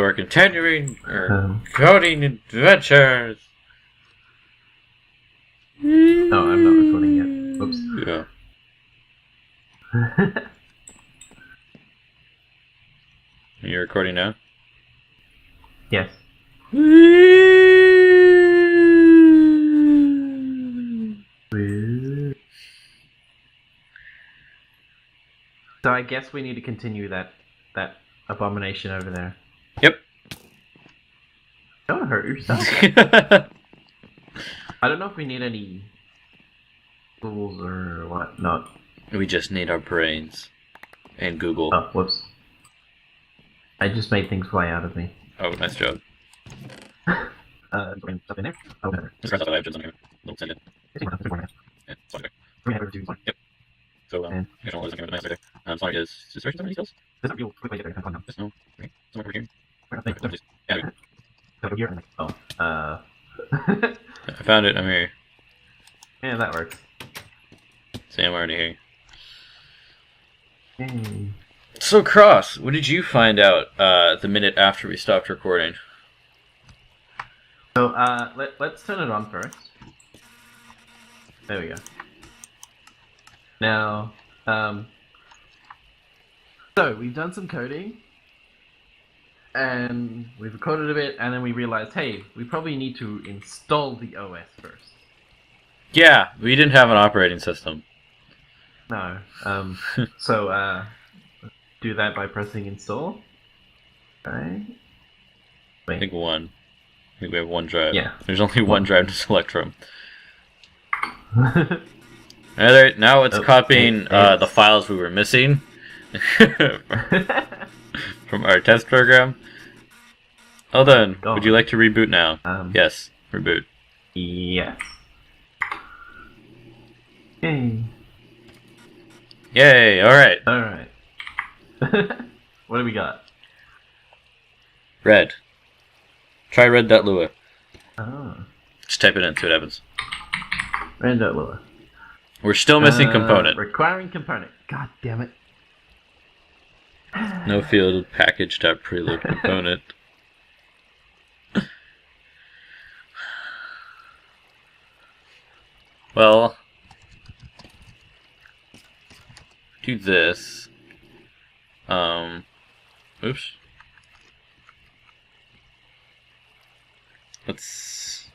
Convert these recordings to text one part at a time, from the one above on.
our continuing coding adventures. Oh, I'm not recording yet. Oops. Yeah. Are you recording now? Yes. So I guess we need to continue that abomination over there. Yep. Don't hurt yourself. I don't know if we need any tools or whatnot. We just need our brains. And Google. Oh, whoops. I just made things fly out of me. Oh, nice job. Stuff in there? Oh, whatever. Just press options on here. Don't send it. It's more. Yeah, it's fine. We have to do one. Yep. So, And I don't know what the answer there. Sorry, is there any details? this is real quick way to get there. Just no. Okay. Somewhere over here. Just Yeah. over here. Oh. I found it. I'm here. Yeah, that works. See, I'm already here. Hey. So, Cross, what did you find out the minute after we stopped recording? So, let's turn it on first. There we go. Now, so we've done some coding, and we've recorded a bit, and then we realized, hey, we probably need to install the OS first. Yeah, we didn't have an operating system. No. So, do that by pressing install. Right. I think one. I think we have one drive. Yeah. There's only one drive to select from. Alright, now it's copying the files we were missing from our test program. Hold on. Would you like to reboot now? Yes, reboot. Yes. Yay. Yay, alright. Alright. What do we got? Red. Try red.lua. Oh. Just type it in, see what happens. Red.lua. We're still missing component. Requiring component. God damn it. No field package.preload component. Well, do this. Oops. Let's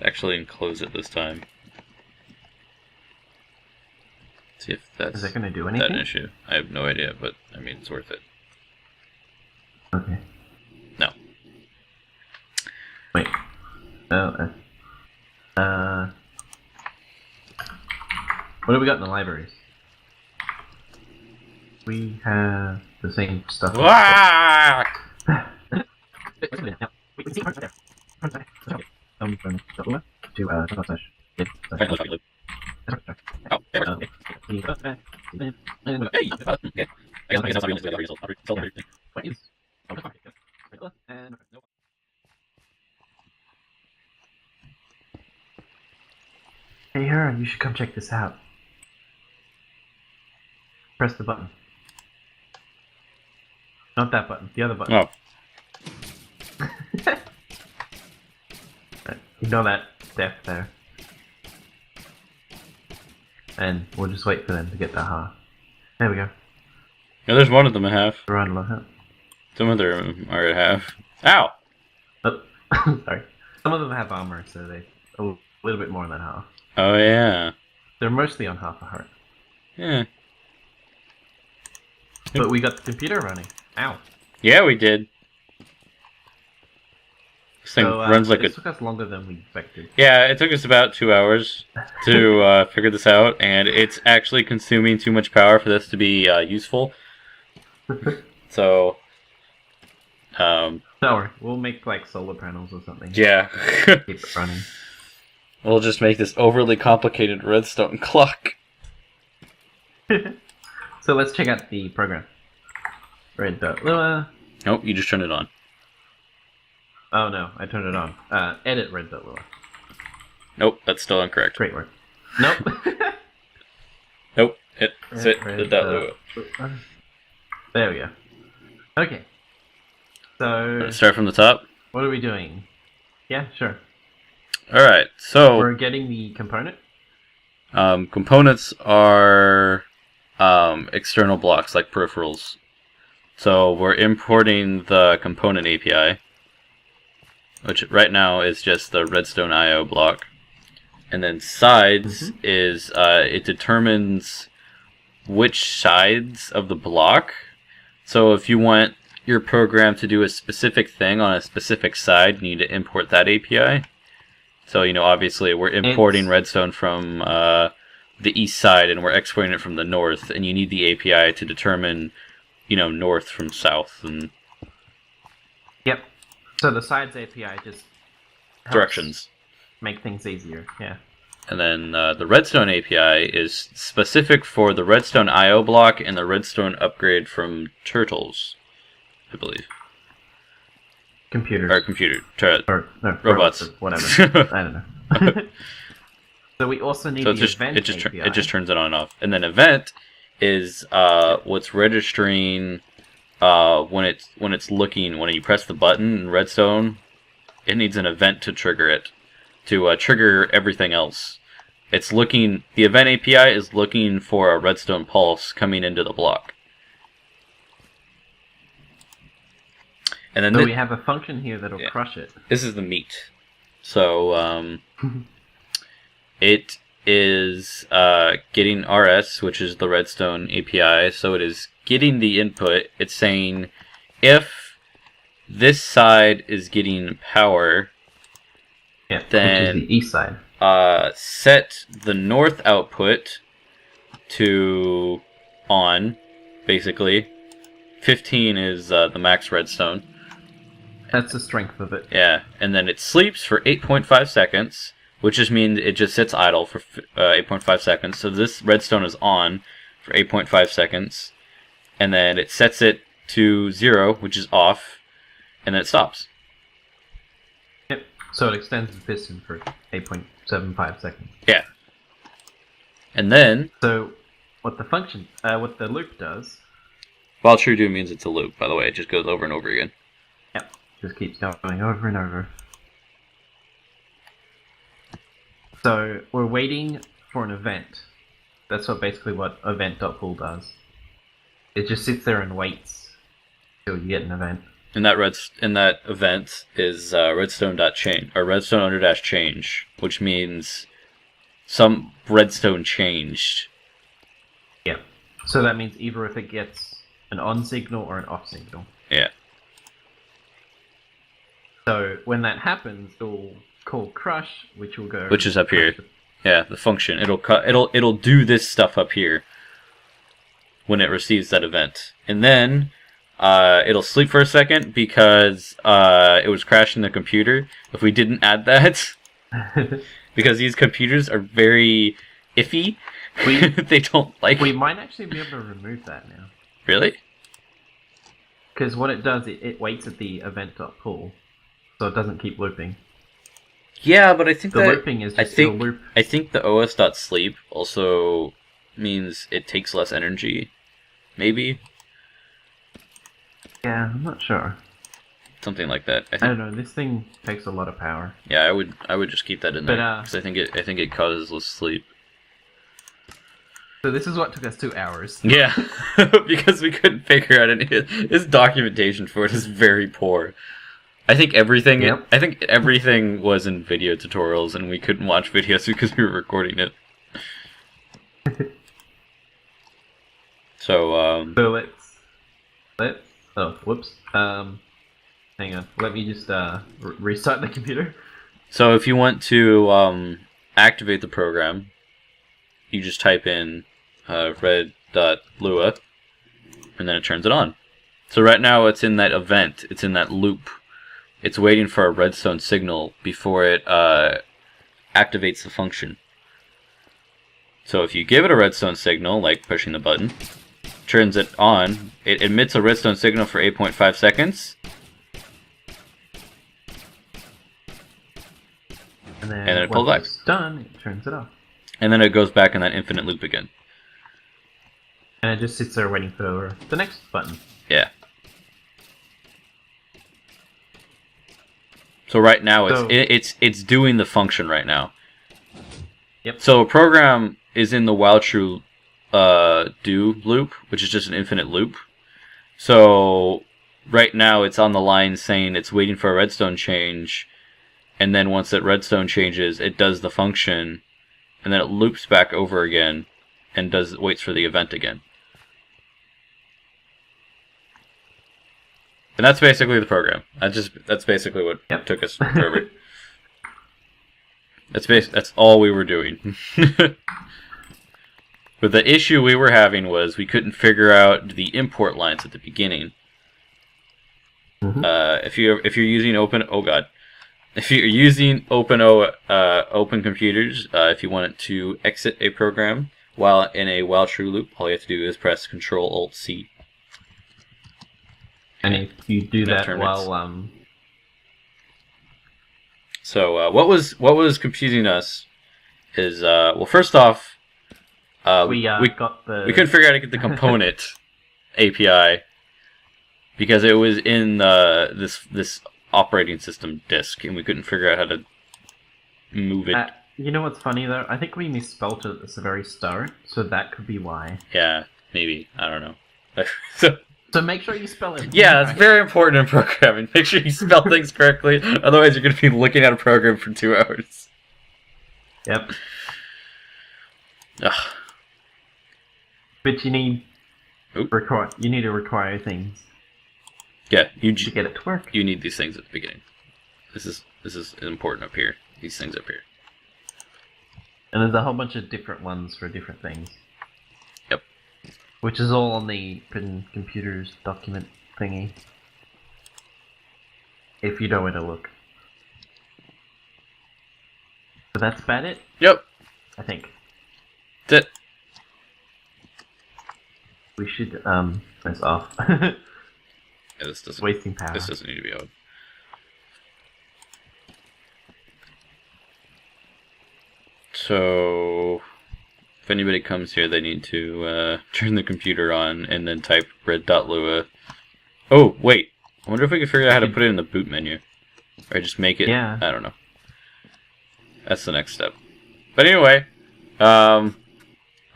actually enclose it this time. See if that's Is that going to do anything? an issue. I have no idea, but I mean it's worth it. Okay. No. Wait. Oh. What do we got in the libraries? We have the same stuff. Ah! Hey, her, you should come check this out. Press the button. Not that button, the other button. Oh. Right. Ignore that death there. And we'll just wait for them to get the ha. There we go. Yeah, there's one of them I have. Run low up. Some of them are at half. Ow! Oh, sorry. Some of them have armor, so they a little bit more than half. Oh yeah. They're mostly on half a heart. Yeah. But we got the computer running. Ow. Yeah, we did. This thing runs like it took us longer than we expected. Yeah, it took us about 2 hours to figure this out, and it's actually consuming too much power for this to be useful. So, Don't worry, we'll make like solar panels or something. Yeah. Keep it running. We'll just make this overly complicated redstone clock. So let's check out the program. Red.lua. Nope, you just turned it on. Oh no, I turned it on. Edit red.lua. Nope, that's still incorrect. Great work. Nope. Nope, hit the .lua. There we go. Okay. So, Let's start from the top. what are we doing? Yeah, sure. All right. So We're getting the component. components are external blocks like peripherals. So we're importing the component API, which right now is just the Redstone IO block. And then sides is it determines which sides of the block. So if you want your program to do a specific thing on a specific side, you need to import that API. So, obviously we're importing Redstone from the east side and we're exporting it from the north, and you need the API to determine, north from south and Yep. So the sides API just helps directions. make things easier. Yeah. And then the Redstone API is specific for the Redstone IO block and the Redstone upgrade from Turtles, I believe. Computers. Or computer. Or no, robots. Or whatever. I don't know. So we also need So the event API. it just turns it on and off. And then event is what's registering when it's looking, when you press the button in Redstone, it needs an event to trigger it, to trigger everything else. It's looking, the event API is looking for a Redstone pulse coming into the block. And then so we have a function here that'll crush it. This is the meat. So it is getting RS, which is the Redstone API. So it is getting the input. It's saying if this side is getting power, then which is the east side. Set the north output to on, basically. 15 is the max redstone. That's the strength of it. Yeah, and then it sleeps for 8.5 seconds, which just means it just sits idle for 8.5 seconds. So this redstone is on for 8.5 seconds, and then it sets it to 0, which is off, and then it stops. Yep. So it extends the piston for 8.75 seconds. Yeah. And then, So what the loop does. while true do means it's a loop, by the way. It just goes over and over again. Yep. Just keeps going over and over. So we're waiting for an event. That's basically what event.pool does. It just sits there and waits till you get an event. And that event is redstone.change, or redstone under change, which means some redstone changed. Yeah. So that means either if it gets an on signal or an off signal. Yeah. So when that happens, it'll call crush, which will go. Which is up here. Yeah, the function. It'll do this stuff up here when it receives that event, and then it'll sleep for a second because it was crashing the computer. If we didn't add that, because these computers are very iffy, they don't like. We might actually be able to remove that now. Really? Because what it does, it waits at the event.pool, so it doesn't keep looping. Yeah, but I think The that looping is just it'll loop. I think the os.sleep also means it takes less energy. Maybe. Yeah, I'm not sure. Something like that. I don't know. This thing takes a lot of power. Yeah, I would just keep that in there But, because I think it causes less sleep. So this is what took us 2 hours. Yeah, because we couldn't figure out any. His documentation for it is very poor. I think everything. Yep. I think everything was in video tutorials, and we couldn't watch videos because we were recording it. So So let's. Oh, whoops. Hang on. Let me just restart the computer. So if you want to activate the program, you just type in red.lua, and then it turns it on. So right now it's in that event. It's in that loop. It's waiting for a redstone signal before it activates the function. So if you give it a redstone signal, like pushing the button, turns it on, it emits a redstone signal for 8.5 seconds. And then it pulls back. Once it's done, it turns it off. And then it goes back in that infinite loop again. And it just sits there waiting for the next button. Yeah. So right now So- it's doing the function right now. Yep. So a program is in the while true do loop, which is just an infinite loop. So right now it's on the line saying it's waiting for a redstone change, and then once that redstone changes, it does the function, and then it loops back over again and waits for the event again. And that's basically the program. That's basically what took us forever. That's all we were doing. But the issue we were having was we couldn't figure out the import lines at the beginning. Mhm. If you're using if you're using OpenComputers, if you want to exit a program while in a while true loop, all you have to do is press Control-Alt-C. And if you do that Terminates. while So what was confusing us is well, first off, we got the we couldn't figure out how to get the component API because it was in this operating system disk, and we couldn't figure out how to move it. you know what's funny though? I think we misspelled it at the very start, so that could be why. Yeah, maybe, I don't know. So make sure you spell it. Yeah, right. that's very important in programming. Make sure you spell things correctly, otherwise you're going to be looking at a program for 2 hours. Yep. Ugh. But you need Oop. you need to require things Yeah, to get it to work. you need these things at the beginning. This is important up here. These things up here. And there's a whole bunch of different ones for different things. Yep. Which is all on the OpenComputers document thingy. If you know where to look. So that's about it, Yep. I think. That's it. We should press off. Yeah, this doesn't. Wasting power. This doesn't need to be on. So, if anybody comes here, they need to turn the computer on and then type red.lua. Oh, wait. I wonder if we can figure out how to put it in the boot menu. Or just make it... Yeah. I don't know. That's the next step. But anyway, I'll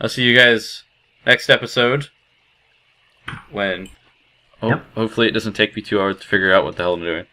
see you guys next episode. When... Yep. Hopefully it doesn't take me 2 hours to figure out what the hell I'm doing.